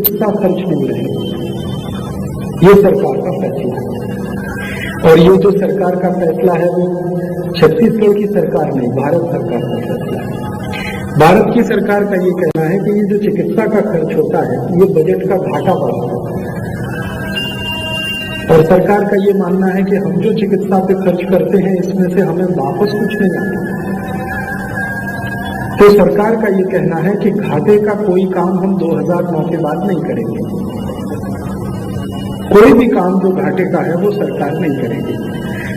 चिकित्सा खर्च नहीं रहे। ये सरकार का फैसला है। और ये जो सरकार का फैसला है वो छत्तीसगढ़ की सरकार नहीं, भारत सरकार का फैसला है। भारत की सरकार का ये कहना है कि ये जो चिकित्सा का खर्च होता है ये बजट का घाटा बढ़ाता है। और सरकार का ये मानना है कि हम जो चिकित्सा पे खर्च करते हैं इसमें से हमें वापस कुछ नहीं आता। तो सरकार का ये कहना है कि घाटे का कोई काम हम 2009 के बाद नहीं करेंगे। कोई भी काम जो घाटे का है वो सरकार नहीं करेगी।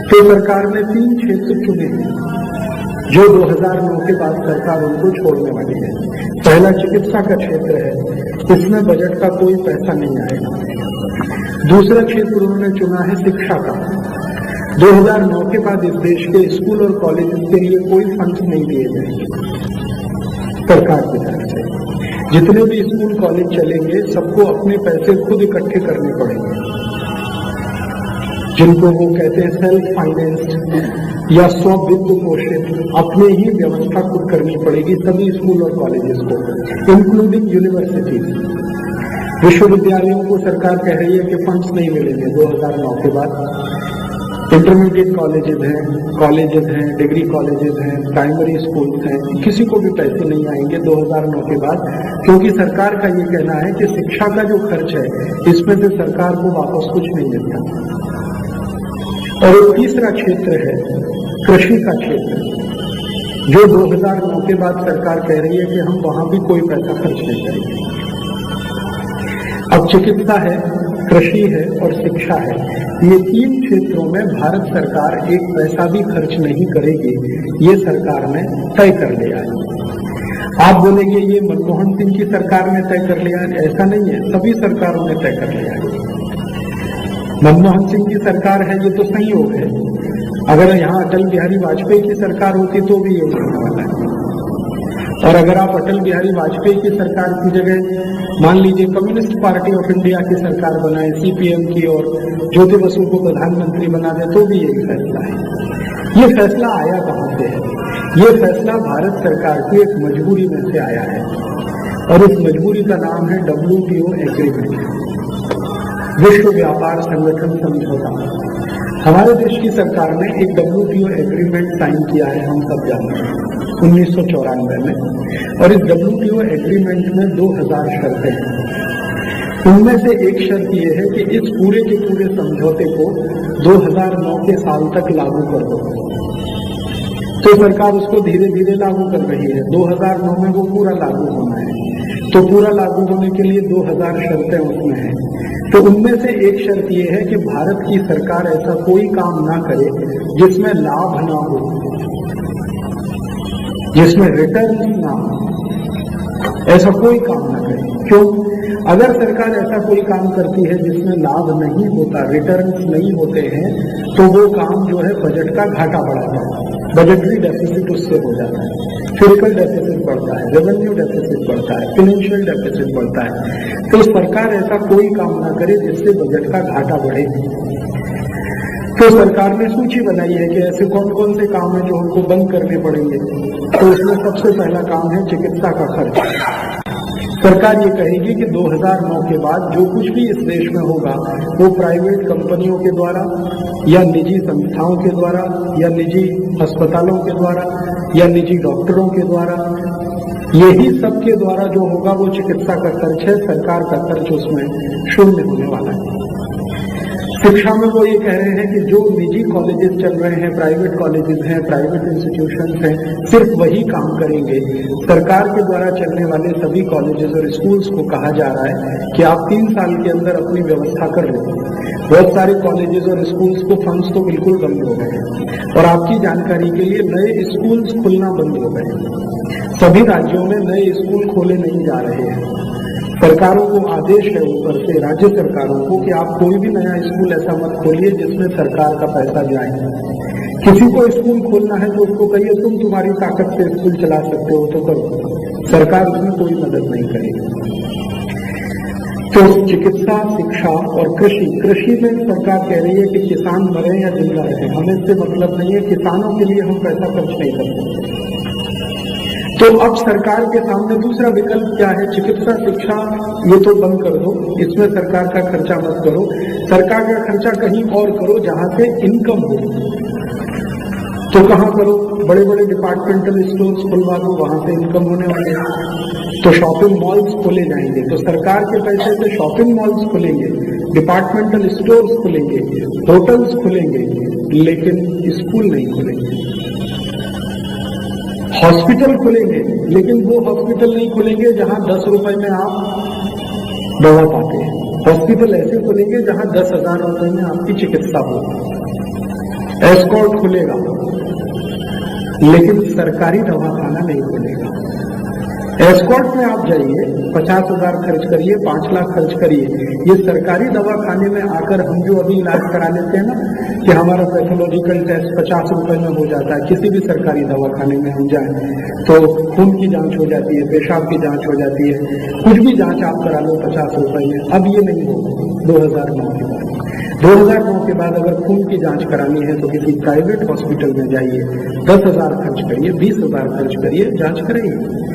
तो सरकार ने 3 क्षेत्र चुने हैं जो 2009 के बाद सरकार उनको छोड़ने वाली है। पहला चिकित्सा का क्षेत्र है, इसमें बजट का कोई पैसा नहीं आएगा। दूसरा क्षेत्र उन्होंने चुना है शिक्षा का। 2009 के बाद इस देश के स्कूल और कॉलेज के लिए कोई फंड नहीं दिए जाएंगे सरकार की तरफ से। जितने भी स्कूल कॉलेज चलेंगे सबको अपने पैसे खुद इकट्ठे करने पड़ेंगे, जिनको वो कहते हैं सेल्फ फाइनेंस्ड या स्व वित्त पोषित, अपने ही व्यवस्था खुद करनी पड़ेगी सभी स्कूल और कॉलेजेस को, इंक्लूडिंग यूनिवर्सिटीज। विश्वविद्यालयों को सरकार कह रही है कि फंड्स नहीं मिलेंगे 2009 के बाद। इंटरमीडिएट कॉलेजेस हैं, डिग्री कॉलेजेस हैं, प्राइमरी स्कूल्स हैं, किसी को भी पैसे नहीं आएंगे 2009 के बाद, क्योंकि सरकार का ये कहना है कि शिक्षा का जो खर्च है इसमें से सरकार को वापस कुछ नहीं मिलता। और एक तीसरा क्षेत्र है कृषि का क्षेत्र, जो 2009 के बाद सरकार कह रही है कि हम वहां भी कोई पैसा खर्च नहीं करेंगे। अब चिकित्सा है, कृषि है और शिक्षा है, ये 3 क्षेत्रों में भारत सरकार एक पैसा भी खर्च नहीं करेगी, ये सरकार ने तय कर लिया है। आप बोलेंगे ये मनमोहन सिंह की सरकार ने तय कर लिया है, ऐसा नहीं है, सभी सरकारों ने तय कर लिया है। मनमोहन सिंह की सरकार है ये तो संयोग है, अगर यहाँ अटल बिहारी वाजपेयी की सरकार होती तो भी ये होने वाला है। और अगर आप अटल बिहारी वाजपेयी की सरकार की जगह मान लीजिए कम्युनिस्ट पार्टी ऑफ इंडिया की सरकार बनाए, सीपीएम की, और ज्योति बसु को प्रधानमंत्री बना दे तो भी यही फैसला है। ये फैसला आया कहां से है? ये फैसला भारत सरकार की एक मजबूरी में से आया है, और इस मजबूरी का नाम है WTO एग्रीमेंट, विश्व व्यापार संगठन समझौता। हमारे देश की सरकार ने एक WTO एग्रीमेंट साइन किया है, हम सब जानते हैं, 1994 में। और इस WTO एग्रीमेंट में 2000 शर्तें हैं। उनमें से एक शर्त यह है कि इस पूरे के पूरे समझौते को 2009 के साल तक लागू कर दो। तो सरकार उसको धीरे धीरे लागू कर रही है। 2009 में वो पूरा लागू होना है, तो पूरा लागू होने के लिए 2000 शर्तें उसमें हैं। तो उनमें से एक शर्त यह है कि भारत की सरकार ऐसा कोई काम ना करे जिसमें लाभ ना हो, जिसमें रिटर्न ना हो, ऐसा कोई काम ना करे। क्यों? अगर सरकार ऐसा कोई काम करती है जिसमें लाभ नहीं होता, रिटर्न्स नहीं होते हैं, तो वो काम जो है बजट का घाटा बढ़ाता है, बजटरी डेफिसिट उससे हो जाता है, फिजिकल डेफिसिट बढ़ता है, रेवेन्यू डेफिसिट बढ़ता है, फाइनेंशियल डेफिसिट बढ़ता है। तो सरकार ऐसा कोई काम ना करे जिससे बजट का घाटा बढ़े। तो सरकार ने सूची बनाई है कि ऐसे कौन कौन से काम हैं जो हमको बंद करने पड़ेंगे। तो इसमें सबसे पहला काम है चिकित्सा का खर्च। सरकार ये कहेगी कि 2009 के बाद जो कुछ भी इस देश में होगा वो प्राइवेट कंपनियों के द्वारा या निजी संस्थाओं के द्वारा या निजी अस्पतालों के द्वारा या निजी डॉक्टरों के द्वारा, यही सब के द्वारा जो होगा वो चिकित्सा का खर्च है। सरकार का खर्च उसमें शून्य होने वाला है। शिक्षा में वो ये कह रहे हैं कि जो निजी कॉलेजेस चल रहे हैं, प्राइवेट कॉलेजेस हैं, प्राइवेट इंस्टीट्यूशंस हैं, सिर्फ वही काम करेंगे। सरकार के द्वारा चलने वाले सभी कॉलेजेस और स्कूल्स को कहा जा रहा है कि आप 3 साल के अंदर अपनी व्यवस्था कर लें। बहुत सारे कॉलेजेस और स्कूल्स को फंड्स तो बिल्कुल बंद हो गए, और आपकी जानकारी के लिए नए स्कूल्स खुलना बंद हो गए। सभी राज्यों में नए स्कूल खोले नहीं जा रहे हैं। सरकारों को आदेश है ऊपर से, राज्य सरकारों को, कि आप कोई भी नया स्कूल ऐसा मत खोलिए जिसमें सरकार का पैसा जाए। किसी को स्कूल खोलना है तो उसको कहिए तुम तुम्हारी ताकत से स्कूल चला सकते हो तो करो, सरकार उसमें कोई मदद नहीं करेगी। तो चिकित्सा, शिक्षा और कृषि में सरकार कह रही है कि किसान मरे या जिंदा रहे, हमें इससे मतलब नहीं है, किसानों के लिए हम पैसा खर्च नहीं कर सकते। तो अब सरकार के सामने दूसरा विकल्प क्या है? चिकित्सा शिक्षा ये तो बंद कर दो, इसमें सरकार का खर्चा मत करो, सरकार का खर्चा कहीं और करो जहां से इनकम हो। तो कहां करो? बड़े बड़े डिपार्टमेंटल स्टोर्स खुलवा दो, वहां से इनकम होने वाले हैं। तो शॉपिंग मॉल्स खोले जाएंगे, तो सरकार के पैसे से शॉपिंग मॉल्स खुलेंगे, डिपार्टमेंटल स्टोर्स खुलेंगे, होटल्स खुलेंगे, लेकिन स्कूल नहीं खुलेंगे। हॉस्पिटल खुलेंगे, लेकिन वो हॉस्पिटल नहीं खुलेंगे जहां 10 रुपए में आप दवा पाते हैं। हॉस्पिटल ऐसे खुलेंगे जहां 10,000 रुपए में आपकी चिकित्सा हो। एस्कॉर्ट खुलेगा, लेकिन सरकारी दवाखाना नहीं खुलेगा। एस्कॉर्ट में आप जाइए, 50,000 खर्च करिए, 5 लाख खर्च करिए। ये सरकारी दवाखाने में आकर हम जो अभी इलाज करा लेते हैं ना कि हमारा पैथोलॉजिकल टेस्ट 50 रुपए में हो जाता है, किसी भी सरकारी दवाखाने में हम जाए तो खून की जांच हो जाती है, पेशाब की जांच हो जाती है, कुछ भी जांच आप करा लो 50 रुपए में। अब ये नहीं होगा 2009 के बाद। 2009 के बाद अगर खून की जांच करानी है तो किसी प्राइवेट हॉस्पिटल में जाइए, 10,000 खर्च करिए, 20,000 खर्च करिए, जांच कराइए।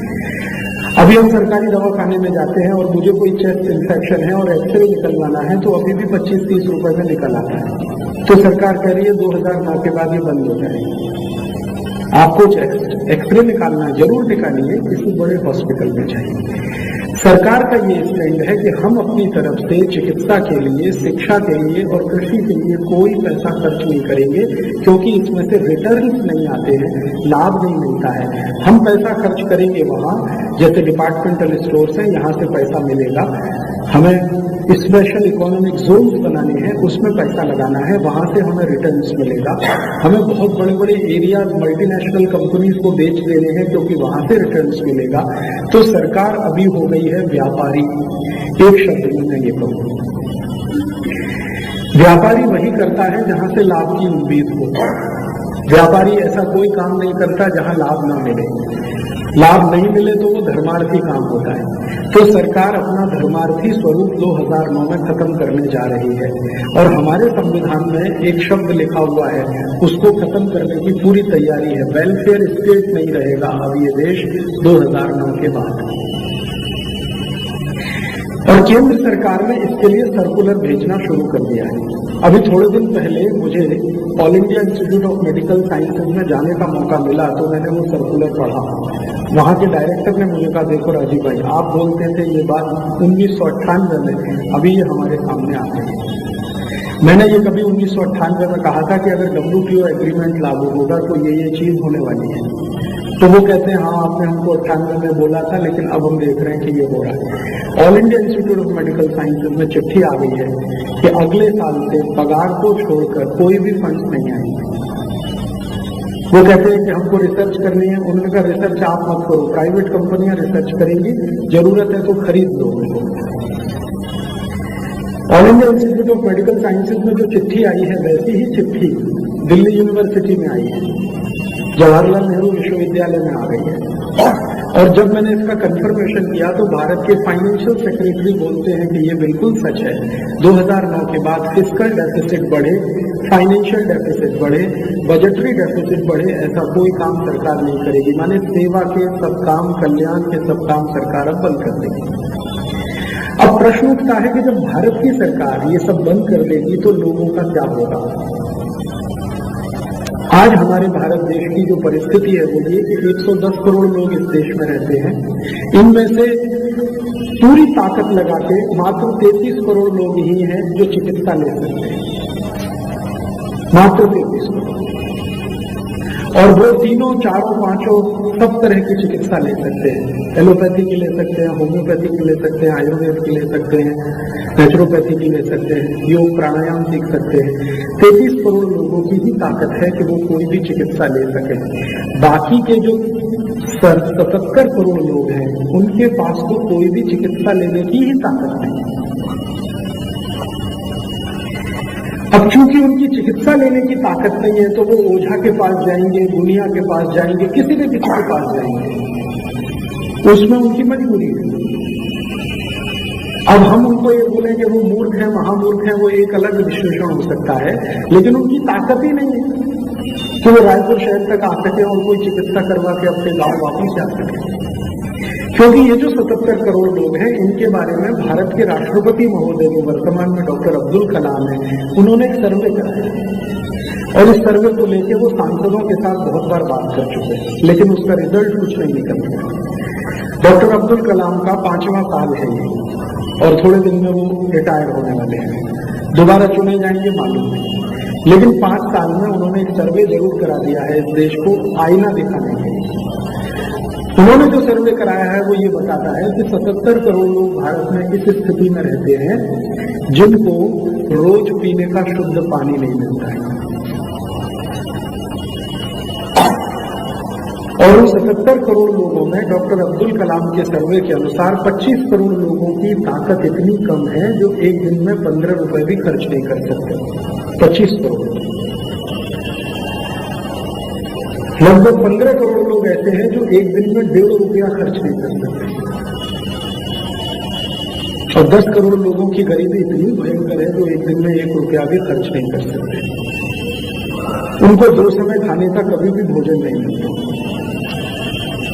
अभी हम सरकारी दवाखाने में जाते हैं और मुझे कोई चेस्ट इन्फेक्शन है और एक्सरे निकलवाना है तो अभी भी 25-30 रुपए में निकल आता है। तो सरकार कह रही है 2009 के बाद ये बंद हो जाएगा। आपको एक्सरे निकालना जरूर निकालिए, किसी बड़े हॉस्पिटल में जाइए। सरकार का ये स्टैंड है कि हम अपनी तरफ से चिकित्सा के लिए, शिक्षा के लिए और कृषि के लिए कोई पैसा खर्च नहीं करेंगे, क्योंकि इसमें से रिटर्न्स नहीं आते हैं, लाभ नहीं मिलता है। हम पैसा खर्च करेंगे वहां, जैसे डिपार्टमेंटल स्टोर्स हैं, यहां से पैसा मिलेगा। हमें स्पेशल इकोनॉमिक जोन्स बनाने हैं, उसमें पैसा लगाना है, वहां से हमें रिटर्न्स मिलेगा। हमें बहुत बड़े बड़े एरिया मल्टीनेशनल कंपनीज को बेच देने हैं, क्योंकि वहां से रिटर्न्स मिलेगा। तो सरकार अभी हो गई है व्यापारी। एक शब्द में मैं ये कहूं, व्यापारी वही करता है जहां से लाभ की उम्मीद हो। व्यापारी ऐसा कोई काम नहीं करता जहां लाभ ना मिले। लाभ नहीं मिले तो वो धर्मार्थी काम होता है। तो सरकार अपना धर्मार्थी स्वरूप 2009 में खत्म करने जा रही है और हमारे संविधान में एक शब्द लिखा हुआ है, उसको खत्म करने की पूरी तैयारी है। वेलफेयर स्टेट नहीं रहेगा अब ये देश 2009 के बाद। और केंद्र सरकार ने इसके लिए सर्कुलर भेजना शुरू कर दिया है। अभी थोड़े दिन पहले मुझे all India institute of medical sciences में जाने का मौका मिला, तो मैंने वो सर्कुलर पढ़ा। वहां के डायरेक्टर ने मुझे कहा, देखो राजीव भाई, आप बोलते थे ये बात 1998 में, अभी ये हमारे सामने आ गई। मैंने ये कभी 1998 में कहा था कि अगर WTO एग्रीमेंट लागू होगा तो ये चीज होने वाली है। तो वो कहते हैं हाँ आपने हमको 98 में बोला था, लेकिन अब हम देख रहे हैं कि ये हो रहा है। All India institute of medical sciences में चिट्ठी आ गई है कि अगले साल से पगार को छोड़कर कोई भी फंड्स नहीं आएंगे। वो कहते हैं कि हमको रिसर्च करनी है। उन्होंने कहा रिसर्च आप मत करो, प्राइवेट कंपनियां रिसर्च करेंगी, जरूरत है तो खरीद लो उनको। All India institute of medical sciences में जो चिट्ठी आई है, वैसी ही चिट्ठी दिल्ली यूनिवर्सिटी में आई है, जवाहरलाल नेहरू विश्वविद्यालय में आ गई है। और जब मैंने इसका कंफर्मेशन किया तो भारत के फाइनेंशियल सेक्रेटरी बोलते हैं कि ये बिल्कुल सच है। 2009 के बाद फिस्कल डेफिसिट बढ़े, फाइनेंशियल डेफिसिट बढ़े, बजटरी डेफिसिट बढ़े, ऐसा कोई काम सरकार नहीं करेगी। माने सेवा के सब काम, कल्याण के सब काम सरकार अब बंद कर देगी। अब प्रश्न उठता है कि जब भारत की सरकार ये सब बंद कर देगी तो लोगों का क्या होगा। आज हमारे भारत देश की जो परिस्थिति है वो ये कि 110 करोड़ लोग इस देश में रहते हैं। इनमें से पूरी ताकत लगा के मात्र 33 करोड़ लोग ही हैं जो चिकित्सा ले सकते हैं, मात्र 33 करोड़। और वो तीनों, चारों, पांचों सब तरह की चिकित्सा ले सकते हैं। एलोपैथी की ले सकते हैं, होम्योपैथी की ले सकते हैं, आयुर्वेद की ले सकते हैं, नेचुरोपैथी की ले सकते हैं, योग प्राणायाम सीख सकते हैं। 33 करोड़ लोगों की ही ताकत है कि वो कोई भी चिकित्सा ले सके। बाकी के जो 77 करोड़ लोग हैं उनके पास तो कोई भी चिकित्सा लेने की ही ताकत नहीं। अब चूंकि उनकी चिकित्सा लेने की ताकत नहीं है तो वो ओझा के पास जाएंगे, दुनिया के पास जाएंगे, किसी न किसी के पास जाएंगे, उसमें उनकी मजबूरी है। अब हम उनको ये बोलें कि वो मूर्ख है, महामूर्ख है, वो एक अलग विश्लेषण हो सकता है, लेकिन उनकी ताकत ही नहीं है। कि वो रायपुर शहर तक आ सके और कोई चिकित्सा करवा के अपने गांव वापस जा सके। क्योंकि ये जो 77 करोड़ लोग हैं, इनके बारे में भारत के राष्ट्रपति महोदय जो वर्तमान में डॉक्टर अब्दुल कलाम है, उन्होंने एक सर्वे कराया और इस सर्वे को लेकर वो सांसदों के साथ बहुत बार बात कर चुके हैं, लेकिन उसका रिजल्ट कुछ नहीं निकल सका। डॉक्टर अब्दुल कलाम का 5वां साल है ये और थोड़े दिन में वो रिटायर होने वाले हैं, दोबारा चुने जाएंगे मालूम नहीं, लेकिन 5 साल में उन्होंने एक सर्वे जरूर करा दिया है इस देश को आईना दिखाने के लिए। उन्होंने जो सर्वे कराया है वो ये बताता है कि 77 करोड़ लोग भारत में इस स्थिति में रहते हैं जिनको रोज पीने का शुद्ध पानी नहीं मिलता है, और उन 77 करोड़ लोगों में डॉक्टर अब्दुल कलाम के सर्वे के अनुसार 25 करोड़ लोगों की ताकत इतनी कम है जो एक दिन में 15 रुपए भी खर्च नहीं कर सकते। 25 करोड़, लगभग 15 करोड़ लोग ऐसे हैं जो एक दिन में 1.5 रुपया खर्च नहीं कर सकते, और 10 करोड़ लोगों की गरीबी इतनी भयंकर है जो एक दिन में 1 रुपया भी खर्च नहीं कर सकते। उनको 2 समय खाने का कभी भी भोजन नहीं मिलता।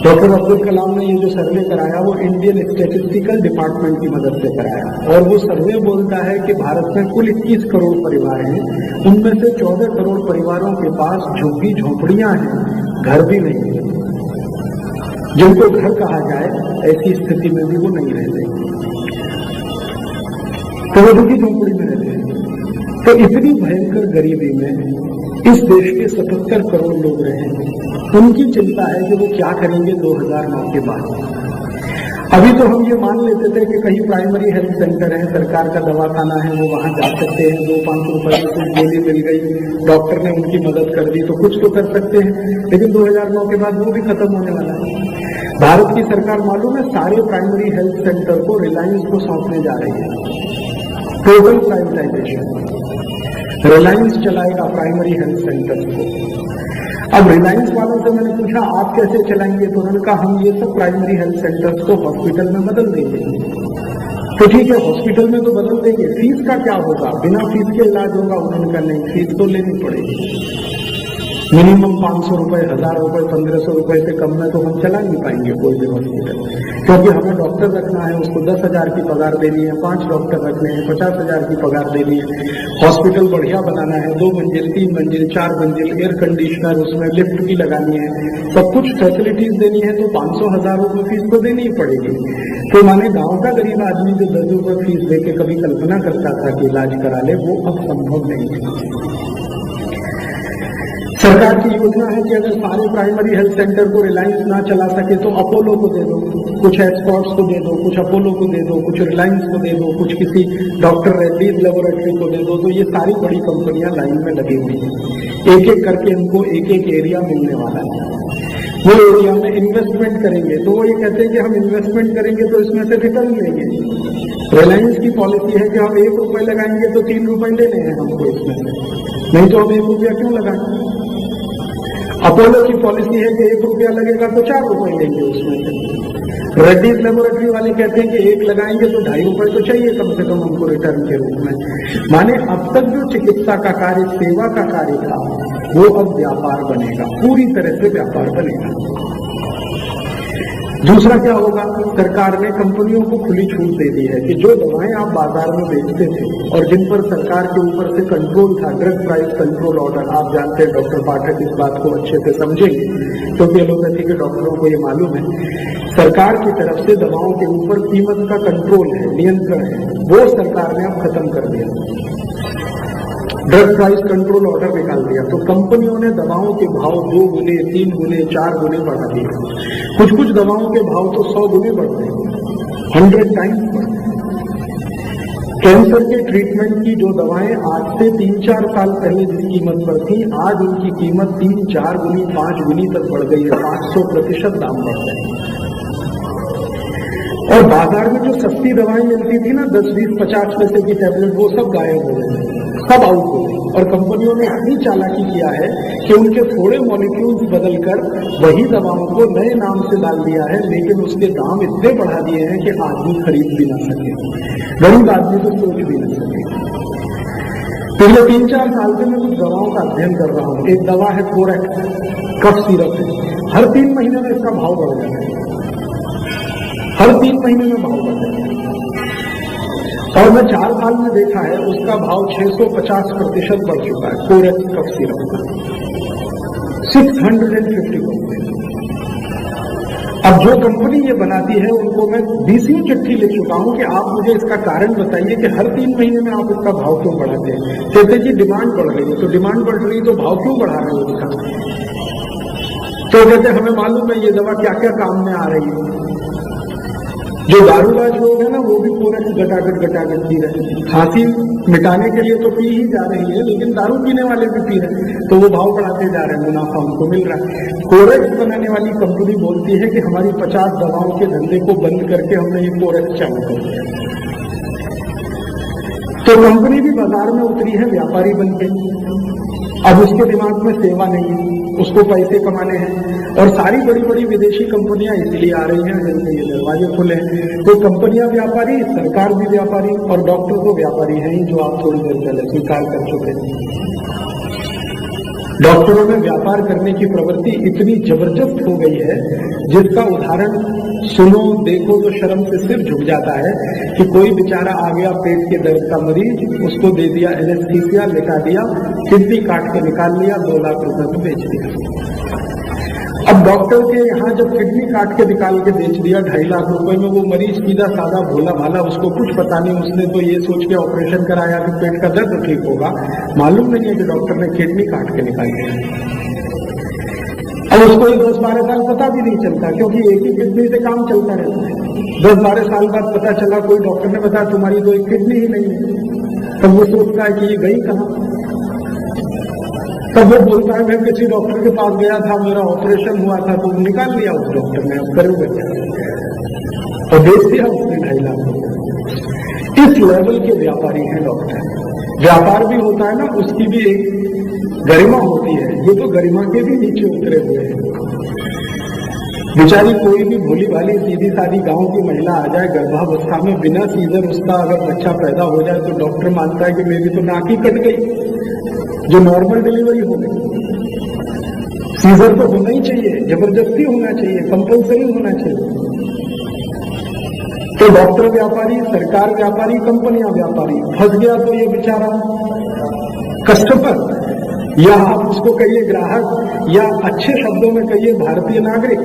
डॉक्टर अब्दुल कलाम ने ये जो सर्वे कराया वो इंडियन स्टैटिस्टिकल डिपार्टमेंट की मदद से कराया, और वो सर्वे बोलता है कि भारत में कुल 21 करोड़ परिवार हैं, उनमें से 14 करोड़ परिवारों के पास झुग्गी झोंपड़ियां हैं, घर भी नहीं है, जिनको घर कहा जाए ऐसी स्थिति में भी वो नहीं रहते, तो वो झुग्गी झोंपड़ी में रहते हैं। तो इतनी भयंकर गरीबी में इस देश के 77 करोड़ लोग रहे, उनकी चिंता है कि वो क्या करेंगे 2009 के बाद। अभी तो हम ये मान लेते थे कि कहीं प्राइमरी हेल्थ सेंटर है, सरकार का दवाखाना है, वो वहां जा सकते हैं, 2-5 रुपए की कुछ गोली मिल गई, डॉक्टर ने उनकी मदद कर दी तो कुछ तो कर सकते हैं, लेकिन 2009 के बाद वो भी खत्म होने वाला है। भारत की सरकार मालूम है सारे प्राइमरी हेल्थ सेंटर को रिलायंस को सौंपने जा रही है, टोटल प्राइवेटाइजेशन। रिलायंस चलाएगा प्राइमरी हेल्थ सेंटर को। अब रिलायंस वालों से मैंने पूछा आप कैसे चलाएंगे, तो उन्होंने कहा हम ये सब प्राइमरी हेल्थ सेंटर्स को हॉस्पिटल में बदल देंगे। तो ठीक है, हॉस्पिटल में तो बदल देंगे, फीस का क्या होगा, बिना फीस के इलाज होगा? उन्होंने कहा नहीं, फीस तो लेनी पड़ेगी, मिनिमम 500 रुपए, 1000 रुपए, 1500 रुपए से कम में तो हम चला नहीं पाएंगे कोई भी हॉस्पिटल, क्योंकि हमें डॉक्टर रखना है, उसको 10,000 की पगार देनी है, 5 डॉक्टर रखने हैं, 50,000 की पगार देनी है, हॉस्पिटल बढ़िया बनाना है, 2 मंजिल, 3 मंजिल, 4 मंजिल, एयर कंडीशनर, उसमें लिफ्ट भी लगानी है, सब कुछ फैसिलिटीज देनी है, तो 500-1000 रुपए फीस तो देनी ही पड़ेगी। तो माने गांव का गरीब आदमी जो 10 रुपए फीस देके कभी कल्पना करता था कि इलाज करा ले, वो अब संभव नहीं है। सरकार की योजना है कि अगर सारे प्राइमरी हेल्थ सेंटर को रिलायंस ना चला सके तो अपोलो को दे दो, कुछ एस्कॉर्ट्स को दे दो, कुछ अपोलो को दे दो, कुछ रिलायंस को दे दो, कुछ किसी डॉक्टर रेड्डीज लेबोरेटरी को दे दो। तो ये सारी बड़ी कंपनियां लाइन में लगी हुई हैं, एक एक करके इनको एक एक एरिया मिलने वाला है। वो एरिया में इन्वेस्टमेंट करेंगे, तो वो ये कहते हैं कि हम इन्वेस्टमेंट करेंगे तो इसमें से रिटर्न लेंगे। रिलायंस की पॉलिसी है कि हम 1 रुपए लगाएंगे तो 3 रुपए लेने हैं हमको इसमें से, नहीं तो हम 1 रुपया क्यों लगाएंगे। अपोलो की पॉलिसी है कि 1 रुपया लगेगा तो 4 रुपए लेंगे उसमें से। रेड्डीज लेबोरेटरी वाले कहते हैं कि 1 लगाएंगे तो 2.5 रुपए तो चाहिए कम से कम हमको रिटर्न के रूप में। माने अब तक जो चिकित्सा का कार्य, सेवा का कार्य था, वो अब व्यापार बनेगा, पूरी तरह से व्यापार बनेगा। दूसरा क्या होगा, सरकार ने कंपनियों को खुली छूट दे दी है कि जो दवाएं आप बाजार में बेचते थे और जिन पर सरकार के ऊपर से कंट्रोल था, ड्रग प्राइस कंट्रोल ऑर्डर, आप जानते हैं डॉक्टर पाठक इस बात को अच्छे से समझेंगे क्योंकि एलोपैथी के डॉक्टरों को ये मालूम है, सरकार की तरफ से दवाओं के ऊपर कीमत का कंट्रोल है, नियंत्रण है, वो सरकार ने अब खत्म कर दिया। ड्रग प्राइस कंट्रोल ऑर्डर निकाल दिया, तो कंपनियों ने दवाओं के भाव 2 गुने, 3 गुने, 4 गुने बढ़ा दिए। कुछ कुछ दवाओं के भाव तो 100 गुने बढ़ गए, 100 टाइम्स बढ़ गए। कैंसर के ट्रीटमेंट की जो दवाएं आज से 3-4 साल पहले जिस कीमत पर थी, आज उनकी कीमत 3-4 गुनी, 5 गुनी तक बढ़ गई है, 500% दाम बढ़ गए। और बाजार में जो सस्ती दवाएं मिलती थी ना, 10, 20, 50 पैसे की टैबलेट, वो सब गायब हो गए, सब आउट हो गए। और कंपनियों ने इतनी चालाकी किया है कि उनके थोड़े मॉलिक्यूल्स बदलकर वही दवाओं को नए नाम से डाल दिया है, लेकिन उसके दाम इतने बढ़ा दिए हैं कि आदमी खरीद भी ना सके, गरीब आदमी तो सोच भी ना सके। पिछले 3-4 साल से मैं कुछ दवाओं का अध्ययन कर रहा हूं। एक दवा है कोरेक्स, कफ सिरप है। हर 3 महीने में इसका भाव बढ़ जाता है, हर 3 महीने में भाव बढ़ जाता है। और मैं 4 साल में देखा है उसका भाव 650% बढ़ चुका है। कोरेक्स कफ सिरप का 650%। अब जो कंपनी ये बनाती है उनको मैं 20वीं चिट्ठी लिख चुका हूं कि आप मुझे इसका कारण बताइए कि हर 3 महीने में आप इसका भाव क्यों बढ़ाते हैं। कहते जी डिमांड बढ़ रही है, तो डिमांड बढ़ रही है तो भाव क्यों बढ़ा रहे हो इसका? तो कहते हमें मालूम है ये दवा क्या क्या काम में आ रही है। जो दारूबाज लोग हैं ना वो भी पूरा गटागट पी रहे हैं। खांसी मिटाने के लिए तो पी ही जा रही है, लेकिन दारू पीने वाले भी पी रहे हैं, तो वो भाव बढ़ाते जा रहे हैं, मुनाफा उनको मिल रहा है। कोरेक्स बनाने वाली कंपनी बोलती है कि हमारी 50 दवाओं के धंधे को बंद करके हमने ये कोरेक्स चालू कर दिया। तो कंपनी भी बाजार में उतरी है व्यापारी बन के। अब उसके दिमाग में सेवा नहीं है, उसको पैसे कमाने हैं। और सारी बड़ी बड़ी विदेशी कंपनियां इसलिए आ रही हैं जिनसे ये दरवाजे खुले हैं। तो कंपनियां व्यापारी, सरकार भी व्यापारी, और डॉक्टर तो व्यापारी है ही, जो आप थोड़ी देर पहले स्वीकार कर चुके हैं। डॉक्टरों में व्यापार करने की प्रवृत्ति इतनी जबरदस्त हो गई है जिसका उदाहरण सुनो देखो तो शर्म से सिर झुक जाता है कि कोई बेचारा आ गया पेट के दर्द का मरीज, उसको दे दिया एनेस्थीसिया, लेटा दिया, किडनी काट के निकाल लिया, 2 लाख रुपए में बेच दिया। अब डॉक्टर के यहाँ जब किडनी काट के निकाल के बेच दिया 2.5 लाख रुपए में, वो मरीज सीधा साधा भोला भाला, उसको कुछ पता नहीं, उसने तो ये सोच के ऑपरेशन कराया कि पेट का दर्द ठीक होगा। मालूम नहीं है कि डॉक्टर ने किडनी काट के निकाल दिया। अब उसको 10-12 साल पता भी नहीं चलता, क्योंकि एक ही किडनी से काम चलता रहता है। 10-12 साल बाद पता चला, कोई डॉक्टर ने बताया तुम्हारी तो एक किडनी ही नहीं है। तब वो सोचता है कि ये गई कहाँ। तब वो बोलता है मैं किसी डॉक्टर के पास गया था, मेरा ऑपरेशन हुआ था, तो निकाल लिया उस डॉक्टर ने, अब करोगे क्या, और बेच दिया उसने 2.5 लाख। इस लेवल के व्यापारी हैं डॉक्टर। व्यापार भी होता है ना, उसकी भी एक गरिमा होती है, ये तो गरिमा के भी नीचे उतरे हुए हैं। बेचारी कोई भी भोली भाली सीधी सादी गांव की महिला आ जाए गर्भावस्था में, बिना सीजर उसका अगर बच्चा पैदा हो जाए तो डॉक्टर मानता है कि मेरी तो नाक ही कट गई, जो नॉर्मल डिलीवरी हो गई। सीजर तो होना ही चाहिए, जबरदस्ती होना चाहिए, कंपल्सरी होना चाहिए। तो डॉक्टर व्यापारी, सरकार व्यापारी, कंपनियां व्यापारी। फंस गया तो ये बेचारा कस्टमर, या आप उसको कहिए ग्राहक, या अच्छे शब्दों में कहिए भारतीय नागरिक।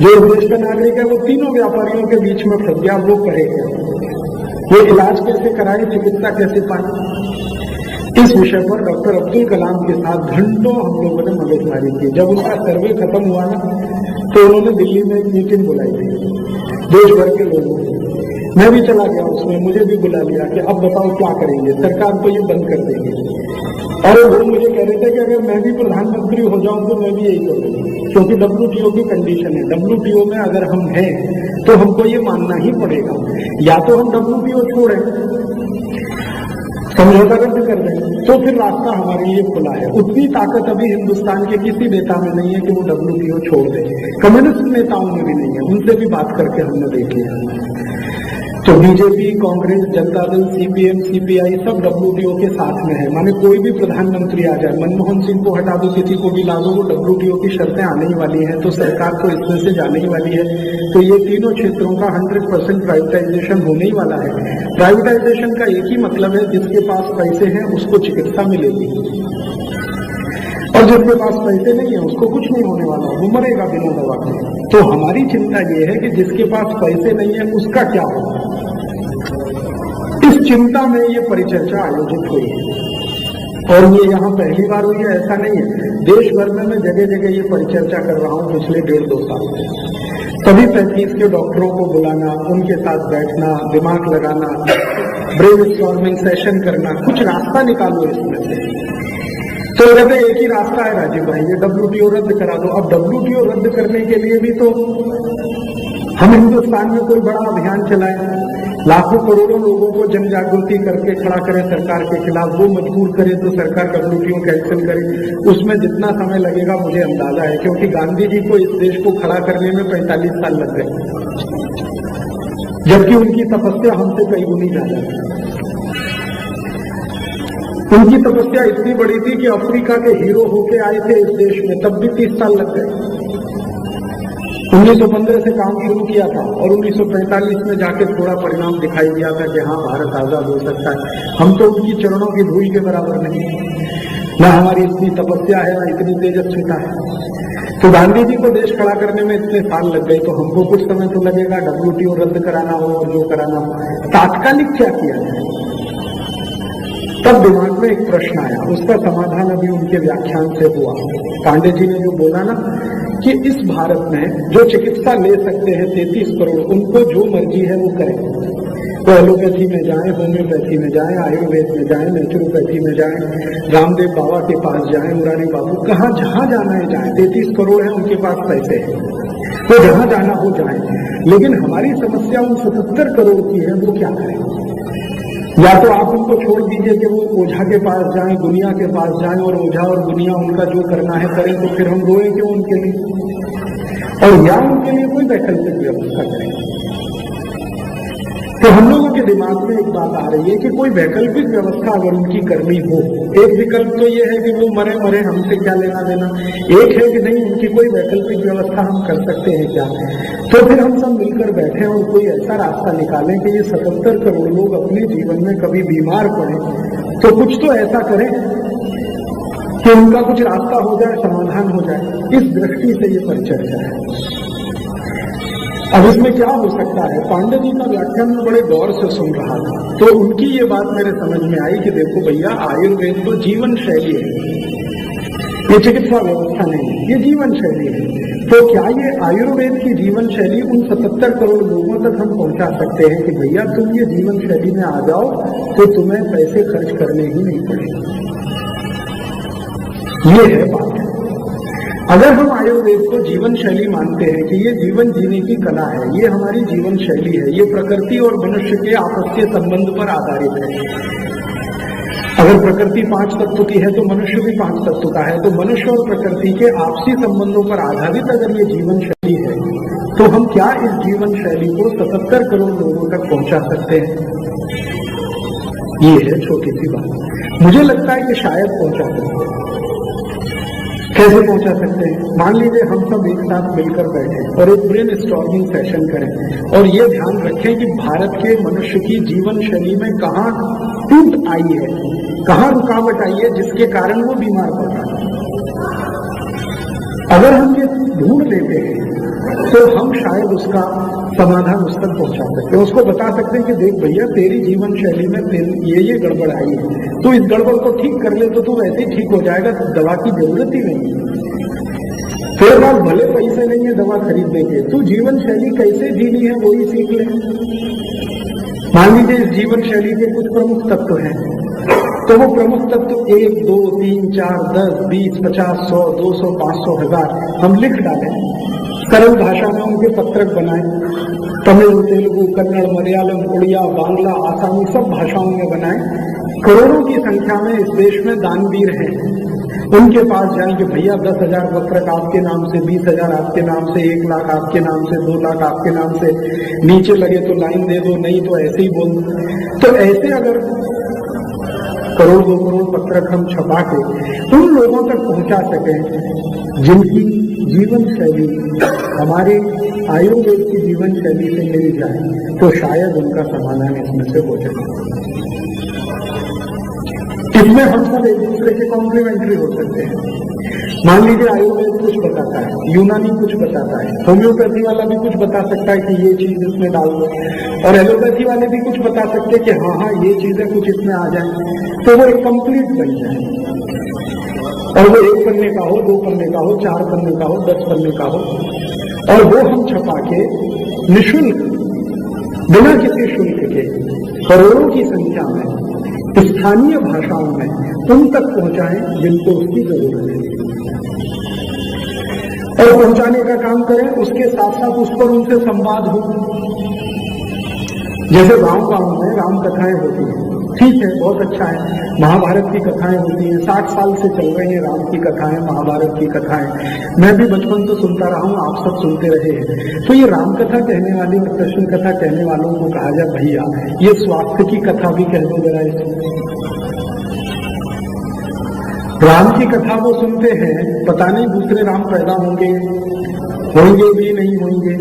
जो देश का नागरिक है वो तीनों व्यापारियों के बीच में फंस गया। वो करेगा ये इलाज कैसे कराए, चिकित्सा कैसे पाए। इस विषय पर डॉक्टर अब्दुल कलाम के साथ घंटों हम लोगों ने मगजमारी की। जब उनका सर्वे खत्म हुआ ना, तो उन्होंने दिल्ली में एक मीटिंग बुलाई थी देश भर के लोगों को। मैं भी चला गया उसमें, मुझे भी बुला लिया कि अब बताओ क्या करेंगे, सरकार तो ये बंद कर देगी। और वो मुझे कह रहे थे कि अगर मैं भी प्रधानमंत्री हो जाऊं तो मैं भी यही करूंगा, क्योंकि WTO की कंडीशन है। WTO में अगर हम हैं तो हमको ये मानना ही पड़ेगा, या तो हम WTO छोड़ें, समझौता रद्द कर दें, तो फिर रास्ता हमारे लिए खुला है। उतनी ताकत अभी हिंदुस्तान के किसी नेता में नहीं है कि वो WTO छोड़ दे। कम्युनिस्ट नेताओं में भी नहीं है, उनसे भी बात करके हमने देख लिया। तो BJP, Congress, Janata Dal, CPM, CPI सब WTO के साथ में है। माने कोई भी प्रधानमंत्री आ जाए, मनमोहन सिंह को हटा दो, किसी को भी ला दो, वो WTO की शर्तें आने ही वाली हैं, तो सरकार तो इसमें से जाने ही वाली है। तो ये तीनों क्षेत्रों का 100% प्राइवेटाइजेशन होने ही वाला है। प्राइवेटाइजेशन का एक ही मतलब है, जिसके पास पैसे हैं उसको चिकित्सा मिलेगी, और जिसके पास पैसे नहीं है उसको कुछ नहीं होने वाला, वो मरेगा बिना दवा के। तो हमारी चिंता ये है कि जिसके पास पैसे नहीं है उसका क्या होगा। इस चिंता में ये परिचर्चा आयोजित हुई है, और ये यहाँ पहली बार हुई है ऐसा नहीं है। देश भर में मैं जगह जगह ये परिचर्चा कर रहा हूँ पिछले 1.5-2 साल से। सभी 35 के डॉक्टरों को बुलाना, उनके साथ बैठना, दिमाग लगाना, ब्रेनस्टॉर्मिंग सेशन करना, कुछ रास्ता निकालो इसमें से। तो कहते एक ही रास्ता है राजीव भाई, ये WTO रद्द करा दो। अब WTO रद्द करने के लिए भी तो हम हिंदुस्तान में कोई बड़ा अभियान चलाएं, लाखों करोड़ों लोगों को जन जागृति करके खड़ा करें सरकार के खिलाफ, वो मजबूर करे तो सरकार WTO कैंसिल करे। उसमें जितना समय लगेगा मुझे अंदाजा है, क्योंकि गांधी जी को इस देश को खड़ा करने में 45 साल लग गए, जबकि उनकी तपस्या हमसे कई गुनी ज्यादा है। उनकी तपस्या इतनी बड़ी थी कि अफ्रीका के हीरो होके आए थे इस देश में, तब भी 30 साल लग गए। 1915 से काम शुरू किया था और 1945 में जाके थोड़ा परिणाम दिखाई दिया था कि हाँ, भारत आजाद हो सकता है। हम तो उनकी चरणों की धूल के बराबर नहीं, ना हमारी इतनी तपस्या है, ना इतनी तेजस्विता है। तो गांधी जी को देश खड़ा करने में इतने साल लग गए, तो हमको कुछ समय तो लगेगा। WTO रद्द कराना हो और जो कराना हो, तात्कालिक क्या किया जाए? तब दिमाग में एक प्रश्न आया, उसका समाधान अभी उनके व्याख्यान से हुआ। पांडे जी ने जो बोला ना कि इस भारत में जो चिकित्सा ले सकते हैं 33 करोड़, उनको जो मर्जी है वो करें। वो एलोपैथी में जाएं, होम्योपैथी में जाएं, आयुर्वेद में जाएं, नेचुरोपैथी में जाएं, रामदेव बाबा के पास जाएं, मुरारी बाबू, कहाँ जहां जाना है जाएं। 33 करोड़ है, उनके पास पैसे हैं, वो जहां जाना हो जाएं। लेकिन हमारी समस्या उन 77 करोड़ की है, वो क्या करें? या तो आप उनको छोड़ दीजिए कि वो ओझा के पास जाएं, दुनिया के पास जाएं, और ओझा और दुनिया उनका जो करना है करें, तो फिर हम रोएं क्यों उनके लिए? और या उनके लिए कोई वैकल्पिक व्यवस्था करें। तो हम लोगों के दिमाग में एक बात आ रही है कि कोई वैकल्पिक व्यवस्था अगर उनकी करनी हो, एक विकल्प तो ये है कि वो मरे मरे, हमसे क्या लेना देना। एक है कि नहीं, उनकी कोई वैकल्पिक व्यवस्था हम कर सकते हैं क्या? तो फिर हम सब मिलकर बैठे और कोई ऐसा रास्ता निकालें कि ये 77 करोड़ लोग अपने जीवन में कभी बीमार पड़े तो कुछ तो ऐसा करें कि उनका कुछ रास्ता हो जाए, समाधान हो जाए। इस दृष्टि से ये परिचर्चा है। अब इसमें क्या हो सकता है? पांडे जी का व्याख्यान में बड़े गौर से सुन रहा था, तो उनकी ये बात मेरे समझ में आई कि देखो भैया, आयुर्वेद तो जीवन शैली है, ये चिकित्सा व्यवस्था नहीं है, ये जीवन शैली है। तो क्या ये आयुर्वेद की जीवन शैली उन 77 करोड़ लोगों तक हम पहुंचा सकते हैं कि भैया तुम ये जीवन शैली में आ जाओ तो तुम्हें पैसे खर्च करने ही नहीं पड़ेंगे? ये है बात। अगर हम आयुर्वेद को जीवन शैली मानते हैं कि ये जीवन जीने की कला है, ये हमारी जीवन शैली है, ये प्रकृति और मनुष्य के आपसी संबंध पर आधारित है। अगर प्रकृति 5 तत्व की है तो मनुष्य भी 5 तत्व का है, तो मनुष्य और प्रकृति के आपसी संबंधों पर आधारित अगर ये जीवन शैली है, तो हम क्या इस जीवन शैली को 77 करोड़ लोगों तक पहुंचा सकते हैं? ये है छोटी सी बात। मुझे लगता है कि शायद पहुंचा सकते हैं। कैसे पहुंचा सकते हैं? मान लीजिए हम सब एक साथ मिलकर बैठे और एक ब्रेन स्टॉर्मिंग सेशन करें और ये ध्यान रखें कि भारत के मनुष्य की जीवन शैली में कहाँ टूट आई है, कहाँ रुकावट आई है जिसके कारण वो बीमार पड़ रहा है। अगर हम ये ढूंढ लेते हैं तो हम शायद उसका समाधान उस तक पहुंचा सकते हैं, उसको बता सकते हैं कि देख भैया, तेरी जीवन शैली में ये गड़बड़ आई है, तो इस गड़बड़ को ठीक कर ले तो तू वैसे ही ठीक हो जाएगा, दवा की जरूरत ही नहीं है। तेरे पास भले पैसे नहीं है दवा खरीदने के, तू जीवन शैली कैसे जीनी है वो ही सीख ले। मान लीजिए इस जीवन शैली के कुछ प्रमुख तत्व हैं, तो वो प्रमुख तत्व 1, 2, 3, 4, 10, 20, 50, 100, 200, 500, 1000 हम लिख डालें, सरल भाषा में उनके पत्रक बनाएं, तमिल, तेलुगु, कन्नड़, मलयालम, उड़िया, बांग्ला, आसामी सब भाषाओं में बनाएं। करोड़ों की संख्या में इस देश में दानवीर हैं, उनके पास जाएंगे, भैया 10,000 पत्रक आपके नाम से, 20,000 आपके नाम से, 1 लाख आपके नाम से, 2 लाख आपके नाम से, नीचे लगे तो लाइन दे दो, नहीं तो ऐसे ही बोल दो। तो ऐसे अगर करोड़ 2 करोड़ पत्रक हम छपा के उन लोगों तक पहुंचा सकें जिनकी जीवन शैली हमारे आयुर्वेद की जीवन शैली से मिल जाए, तो शायद उनका समाधान इसमें से हो जाए। इसमें हम सब एक दूसरे के कॉम्प्लीमेंट्री हो सकते हैं। मान लीजिए आयुर्वेद कुछ बताता है, यूनानी कुछ बताता है, होम्योपैथी वाला भी कुछ बता सकता है कि ये चीज इसमें डाल दो, और एलोपैथी वाले भी कुछ बता सकते हैं कि हाँ ये चीजें कुछ इसमें आ जाए, तो वो एक कंप्लीट बन जाए। और वो 1 पन्ने का हो, 2 पन्ने का हो, 4 पन्ने का हो, 10 पन्ने का हो, और वो हम छपा के निःशुल्क, बिना किसी शुल्क के, करोड़ों की संख्या में स्थानीय भाषाओं में उन तक पहुंचाएं जिनको उसकी जरूरत है, और पहुंचाने का काम करें। उसके साथ साथ उस पर उनसे संवाद हो। जैसे गांव-गांव में राम कथाएं होती हैं, ठीक है, बहुत अच्छा है। महाभारत की कथाएं होती हैं, 60 साल से चल रही है राम की कथाएं, महाभारत की कथाएं। मैं भी बचपन तो सुनता रहा हूं, आप सब सुनते रहे हैं। तो ये राम कथा कहने वाली और कृष्ण कथा कहने वालों को कहा जाए, भैया ये स्वास्थ्य की कथा भी कह दो जरा इसको। राम की कथा वो सुनते हैं, पता नहीं दूसरे राम पैदा होंगे भी नहीं होंगे।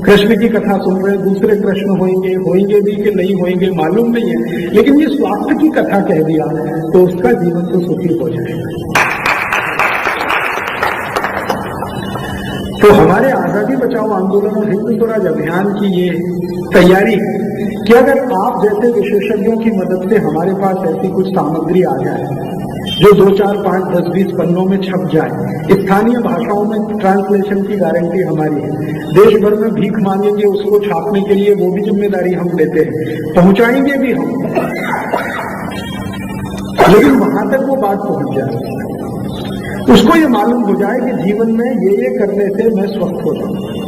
कृष्ण की कथा सुन रहे, दूसरे कृष्ण होंगे भी कि नहीं होंगे मालूम नहीं है, लेकिन ये स्वास्थ्य की कथा कह दिया तो उसका जीवन तो सुखी हो जाएगा। तो हमारे आजादी बचाओ आंदोलन और हिंद स्वराज अभियान की ये तैयारी है कि अगर आप जैसे विशेषज्ञों की मदद से हमारे पास ऐसी कुछ सामग्री आ जाए जो 2, 4, 5, 10, 20 पन्नों में छप जाए, स्थानीय भाषाओं में ट्रांसलेशन की गारंटी हमारी है। देश भर में भीख मांगेंगे उसको छापने के लिए, वो भी जिम्मेदारी हम लेते हैं, पहुंचाएंगे भी हम, लेकिन वहां तक वो बात पहुंच जाए, उसको ये मालूम हो जाए कि जीवन में ये करने से मैं स्वस्थ हो जाऊं।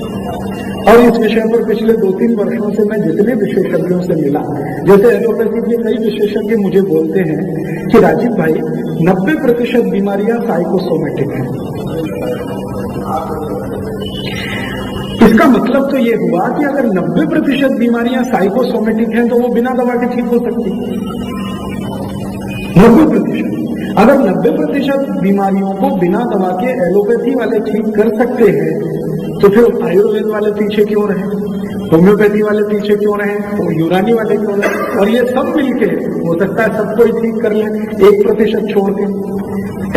और इस विषय पर पिछले 2-3 वर्षों से मैं जितने विशेषज्ञों से मिला, जैसे एलोपैथी के कई विशेषज्ञ मुझे बोलते हैं कि राजीव भाई 90% बीमारियां साइकोसोमेटिक हैं। इसका मतलब तो ये हुआ कि अगर 90% बीमारियां साइकोसोमेटिक हैं तो वो बिना दवा के ठीक हो सकती। 90%। अगर 90% बीमारियों को बिना दवा के एलोपैथी वाले ठीक कर सकते हैं तो फिर आयुर्वेद वाले पीछे क्यों रहे, होम्योपैथी वाले पीछे क्यों रहे, तो यूनानी वाले क्यों रहे? और ये सब मिलके हो सकता है सबको ही ठीक कर ले, 1% छोड़ के।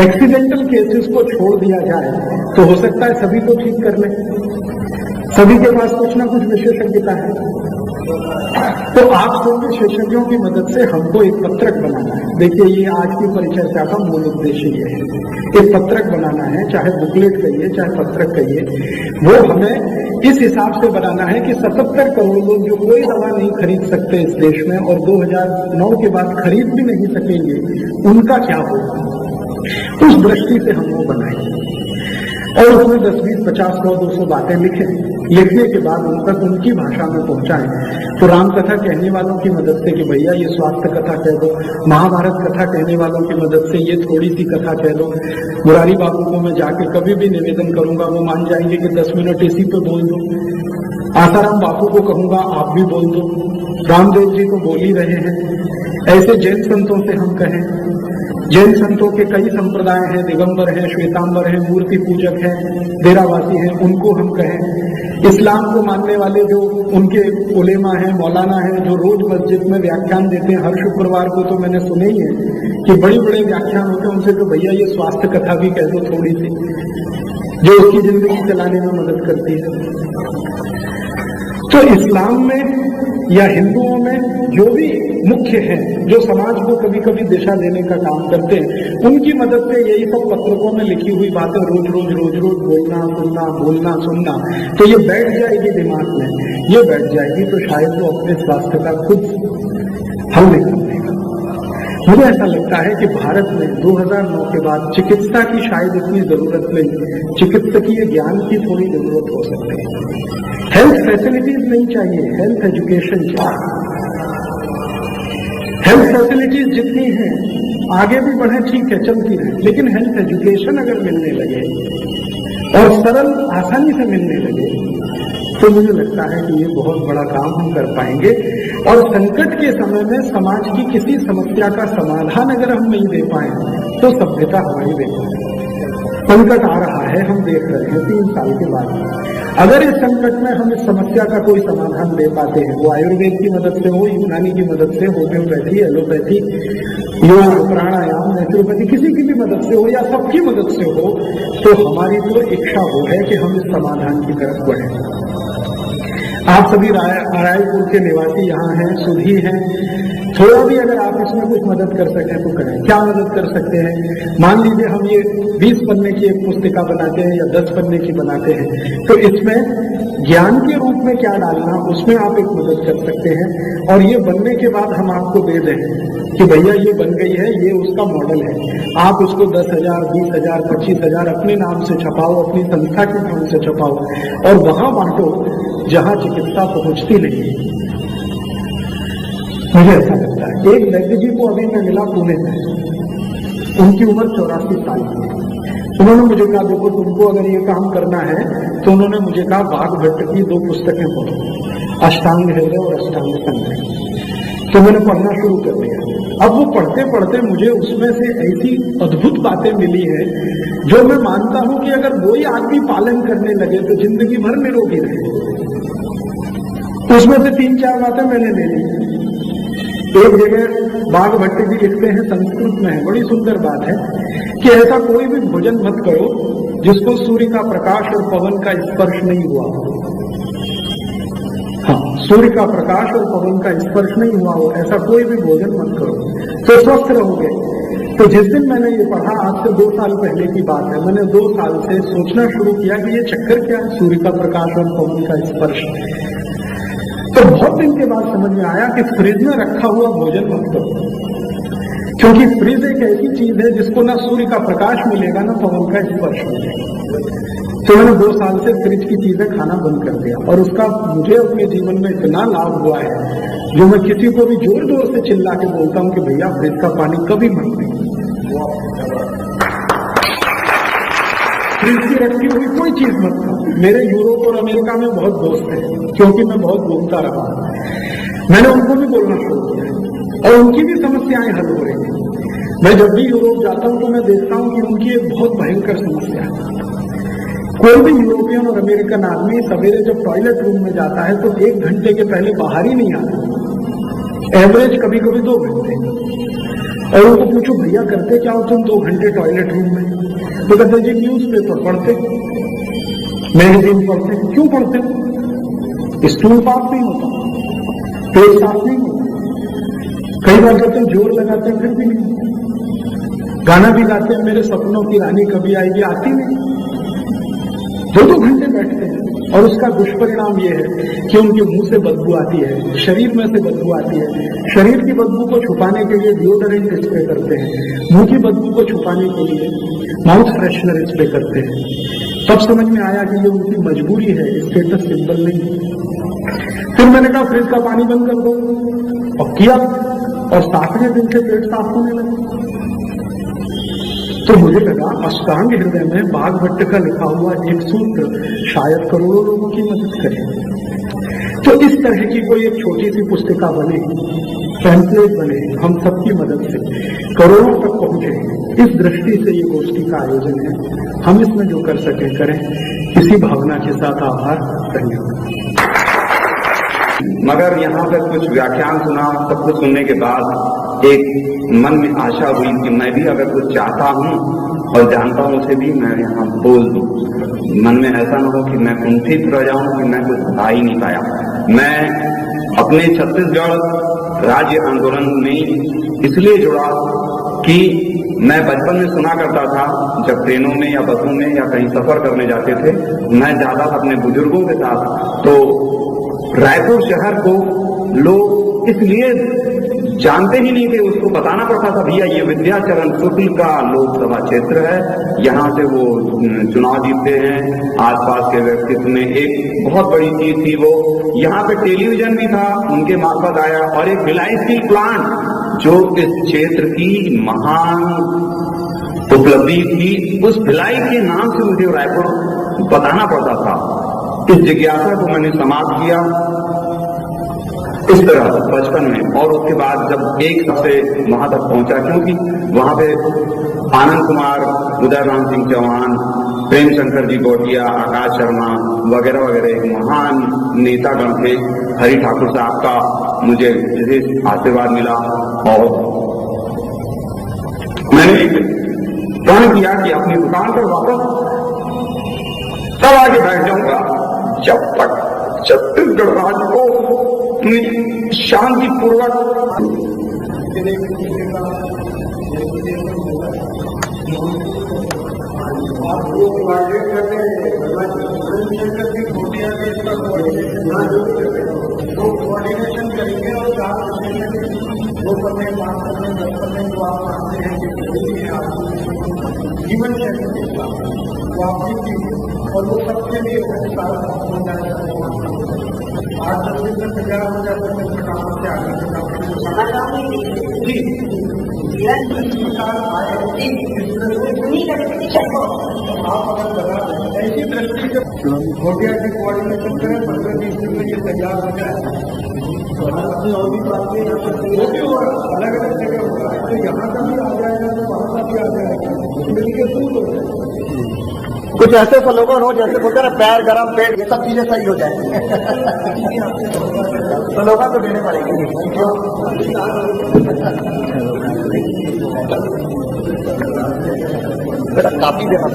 एक्सीडेंटल केसेस को छोड़ दिया जाए तो हो सकता है सभी को ठीक कर ले, सभी के पास कुछ ना कुछ विशेषज्ञता है। तो आप सब विशेषज्ञों की मदद से हमको एक पत्रक बनाना है। देखिए ये आज की परिचर्चा का मूल उद्देश्य ये है, एक पत्रक बनाना है, चाहे बुकलेट कहिए चाहे पत्रक कहिए, वो हमें इस हिसाब से बनाना है कि 77 करोड़ लोग जो कोई दवा नहीं खरीद सकते इस देश में और 2009 के बाद खरीद भी नहीं सकेंगे, उनका क्या होगा, उस दृष्टि से हम वो बनाएंगे। और उसमें 10, 20, 50, 100, 200 बातें लिखें। लिखने के बाद उन तक उनकी भाषा में पहुंचाएं। तो रामकथा कहने वालों की मदद से कि भैया ये स्वास्थ्य कथा कह दो, महाभारत कथा कहने वालों की मदद से ये थोड़ी सी कथा कह दो। मुरारी बाबू को मैं जाके कभी भी निवेदन करूंगा, वो मान जाएंगे कि 10 मिनट इसी पे बोल दो। आसाराम बापू को कहूंगा आप भी बोल दो, रामदेव जी को बोल ही रहे हैं। ऐसे जैन संतों से हम कहें, जैन संतों के कई संप्रदाय हैं, दिगंबर हैं, श्वेतांबर हैं, मूर्ति पूजक हैं, डेरावासी हैं, उनको हम कहें। इस्लाम को मानने वाले जो उनके उलेमा हैं, मौलाना हैं, जो रोज मस्जिद में व्याख्यान देते हैं, हर शुक्रवार को तो मैंने सुने ही है कि बड़े बड़े व्याख्यान होते हैं, उनसे तो भैया ये स्वास्थ्य कथा भी कह दो थोड़ी सी, जो उसकी जिंदगी चलाने में मदद करती है। तो इस्लाम में या हिंदुओं में जो भी मुख्य हैं, जो समाज को कभी कभी दिशा देने का काम करते हैं, उनकी मदद से यही सब पत्रकों में लिखी हुई बातें रोज रोज बोलना सुनना, तो ये बैठ जाएगी दिमाग में, ये बैठ जाएगी तो शायद वो अपने स्वास्थ्य का खुद हल निकाल देगा। मुझे ऐसा लगता है कि भारत में 2009 के बाद चिकित्सा की शायद इतनी जरूरत नहीं, चिकित्सकीय ज्ञान की थोड़ी जरूरत हो सकती है। हेल्थ फैसिलिटीज नहीं चाहिए, हेल्थ एजुकेशन चाहिए। हेल्थ फैसिलिटीज जितनी हैं आगे भी बढ़े, ठीक है, चलती है, लेकिन हेल्थ एजुकेशन अगर मिलने लगे और सरल आसानी से मिलने लगे तो मुझे लगता है कि ये बहुत बड़ा काम हम कर पाएंगे। और संकट के समय में समाज की किसी समस्या का समाधान अगर हम नहीं दे पाए तो सभ्यता हमारी बेकार। संकट आ रहा है, हम देख रहे हैं 3 साल के बाद। अगर इस संकट में हम इस समस्या का कोई समाधान दे पाते हैं, वो आयुर्वेद की मदद से हो, यूनानी की मदद से, होम्योपैथी, एलोपैथी, योग, प्राणायाम, नेचुरोपैथी, किसी की भी मदद से हो या सबकी मदद से हो, तो हमारी तो इच्छा वो है कि हम इस समाधान की तरफ बढ़ें। आप सभी रायपुर के निवासी यहाँ हैं, सुधी हैं, थोड़ा भी अगर आप इसमें कुछ मदद कर सकें तो करें। क्या मदद कर सकते हैं? मान लीजिए हम ये 20 पन्ने की एक पुस्तिका बनाते हैं या 10 पन्ने की बनाते हैं, तो इसमें ज्ञान के रूप में क्या डालना, उसमें आप एक मदद कर सकते हैं। और ये बनने के बाद हम आपको दे दें कि भैया ये बन गई है, ये उसका मॉडल है, आप उसको 10,000, 20,000, 25,000 अपने नाम से छपाओ, अपनी संस्था के नाम से छपाओ और वहां बांटो जहां चिकित्सा पहुंचती नहीं। मुझे ऐसा लगता है। एक वैद्य जी को अभी मैं मिला पुणे में, उनकी उम्र 84 साल की है। उन्होंने मुझे कहा देखो तुमको अगर ये काम करना है तो उन्होंने मुझे कहा बाघ भट्ट की 2 पुस्तकें पढ़ो, अष्टांग हृदय और अष्टांग संग्रह। तो मैंने पढ़ना शुरू कर दिया। अब वो पढ़ते पढ़ते मुझे उसमें से ऐसी अद्भुत बातें मिली हैं जो मैं मानता हूं कि अगर वही आदमी पालन करने लगे तो जिंदगी भर निरोगी रहे। उसमें से 3-4 बातें मैंने ले ली। एक जगह बाघ भट्ट जी लिखते हैं, संस्कृत में है, बड़ी सुंदर बात है कि ऐसा कोई भी भोजन मत करो जिसको सूर्य का प्रकाश और पवन का स्पर्श नहीं हुआ। हाँ, सूर्य का प्रकाश और पवन का स्पर्श नहीं हुआ हो, ऐसा कोई भी भोजन मत करो तो स्वस्थ रहोगे। तो जिस दिन मैंने ये पढ़ा, आज से 2 साल पहले की बात है, मैंने 2 साल से सोचना शुरू किया कि ये चक्कर क्या है, सूर्य का प्रकाश और पवन का स्पर्श। तो बहुत दिन के बाद समझ में आया कि फ्रिज में रखा हुआ भोजन मत करो, क्योंकि फ्रिज एक ऐसी चीज है जिसको ना सूर्य का प्रकाश मिलेगा ना पवन का स्पर्श मिलेगा। तो मैंने 2 साल से फ्रिज की चीजें खाना बंद कर दिया और उसका मुझे अपने जीवन में इतना लाभ हुआ है जो मैं किसी को भी जोर जोर से चिल्ला के बोलता हूं कि भैया फ्रिज का पानी कभी मत पीजिए। फ्रिज की रखी हुई कोई चीज मत खाओ। मेरे यूरोप और अमेरिका में बहुत दोस्त हैं, क्योंकि मैं बहुत घूमता रहा। मैंने उनको भी बोलना शुरू किया और उनकी भी समस्याएं हल हो रही हैं। मैं जब भी यूरोप जाता हूं तो मैं देखता हूं कि उनकी एक बहुत भयंकर समस्या है। कोई भी यूरोपियन और अमेरिकन आदमी सवेरे जब टॉयलेट रूम में जाता है तो 1 घंटे के पहले बाहर ही नहीं आता, एवरेज कभी कभी 2 घंटे। और उनको पूछो भैया करते क्या हो तुम 2 घंटे टॉयलेट रूम में? तो कहते जी न्यूज़पेपर पढ़ते, मैगजीन पढ़ते। क्यों पढ़ते? स्टूल पास नहीं होता, पेट साफ नहीं होता। कई बार कहते जोर लगाते हैं फिर भी नहीं होता। गाना भी गाते हैं, मेरे सपनों की रानी कभी आएगी, आती नहीं। 2-2 घंटे बैठते हैं और उसका दुष्परिणाम यह है कि उनके मुंह से बदबू आती है, शरीर में से बदबू आती है। शरीर की बदबू को छुपाने के लिए डिओडोरेंट स्प्रे करते हैं, मुंह की बदबू को छुपाने के लिए माउथ फ्रेशनर स्प्रे करते हैं। तब समझ में आया कि ये उनकी मजबूरी है, स्टेटस सिंबल नहीं। फिर मैंने कहा फ्रिज का पानी बंद कर दो और किया, और 7वें दिन से पेट साफ होने लगा। तो मुझे लगा अष्टांग हृदय में बाघ भट्ट का लिखा हुआ एक सूत्र शायद करोड़ों लोगों की मदद करे। तो इस तरह की कोई एक छोटी सी पुस्तिका बने, पैम्फलेट बने, हम सबकी मदद से करोड़ों तक पहुंचे। इस दृष्टि से ये गोष्ठी का आयोजन है। हम इसमें जो कर सके करें। इसी भावना के साथ आभार, धन्यवाद। मगर यहाँ पे कुछ व्याख्यान सुना, सब कुछ सुनने के बाद एक मन में आशा हुई कि मैं भी अगर कुछ चाहता हूँ और जानता हूँ उसे भी मैं यहाँ बोल दूँ। मन में ऐसा न हो कि मैं कुंठित रह जाऊँ कि मैं कुछ बता ही नहीं पाया। मैं अपने छत्तीसगढ़ राज्य आंदोलन में इसलिए जुड़ा कि मैं बचपन में सुना करता था, जब ट्रेनों में या बसों में या कहीं सफर करने जाते थे, मैं ज्यादा अपने बुजुर्गों के साथ, तो रायपुर शहर को लोग इसलिए जानते ही नहीं थे, उसको बताना पड़ता था भैया ये विद्याचरण शुक्ल का लोकसभा क्षेत्र है, यहाँ से वो चुनाव जीतते हैं। आसपास के व्यक्तित्व में एक बहुत बड़ी चीज थी वो, यहाँ पे टेलीविजन भी था, उनके मार्फत आया, और एक भिलाई स्टील प्लांट जो इस क्षेत्र की महान उपलब्धि थी, उस भिलाई के नाम से मुझे रायपुर बताना पड़ता था। इस जिज्ञासा को मैंने समाप्त किया इस तरह बचपन में, और उसके बाद जब एक सबसे वहां तक पहुंचा, क्योंकि वहां पे आनंद कुमार, उदय राम सिंह चौहान, प्रेम शंकर जी गोटिया, आकाश शर्मा वगैरह वगैरह महान नेतागण थे। हरि ठाकुर साहब का मुझे विशेष आशीर्वाद मिला, और मैंने प्रण किया कि अपनी दुकान पर वापस तब आगे बैठ जाऊंगा जब तक छत्तीसगढ़ राज्य को शांतिपूर्वक कोऑर्डिनेशन करेंगे और 2 बात करने 10 जो आप मानते हैं कि जीवन शैली वो आपकी, और वो सबके लिए हो जाएगा। 8-10 दिन में तैयार हो जाते हैं काम से आगे जी आप अगर लगा ऐसी दृष्टि से घोटिया की कोऑर्डिनेशन करें, 15-20 दिन में ये तैयार हो जाए। और भी बातें अलग अलग जगह हो रहा है, तो यहाँ का भी आ जाएगा तो वहाँ का भी आ जाएगा, मिलकर दूर हो जाएगा। कुछ ऐसे स्लोगन हो जैसे बोलते हैं ना, पैर गरम पेट, ये सब चीजें सही हो जाए। स्लोगन तो देने पड़ेंगे। बेटा काफी देना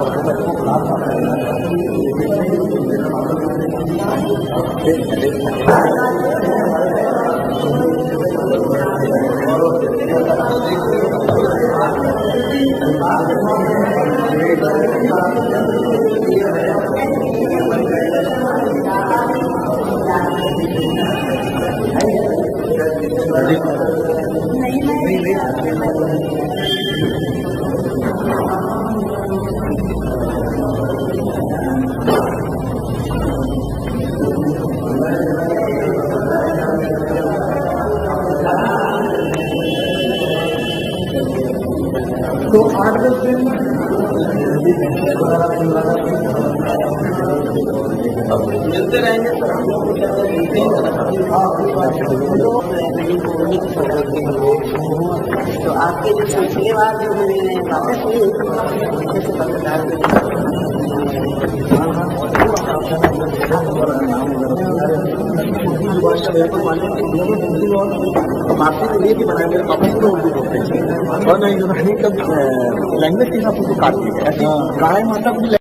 तो 8-10 दिन मिलते रहेंगे तो आपके जो सिलसिलेवार जो मैंने बातें सुनी माफी के लिए भी बनाए मेरे पापा को उर्दू बोलते हैं और नहीं जो कब लैंग्वेज के हिसाब से काट दी ऐसी गाय माता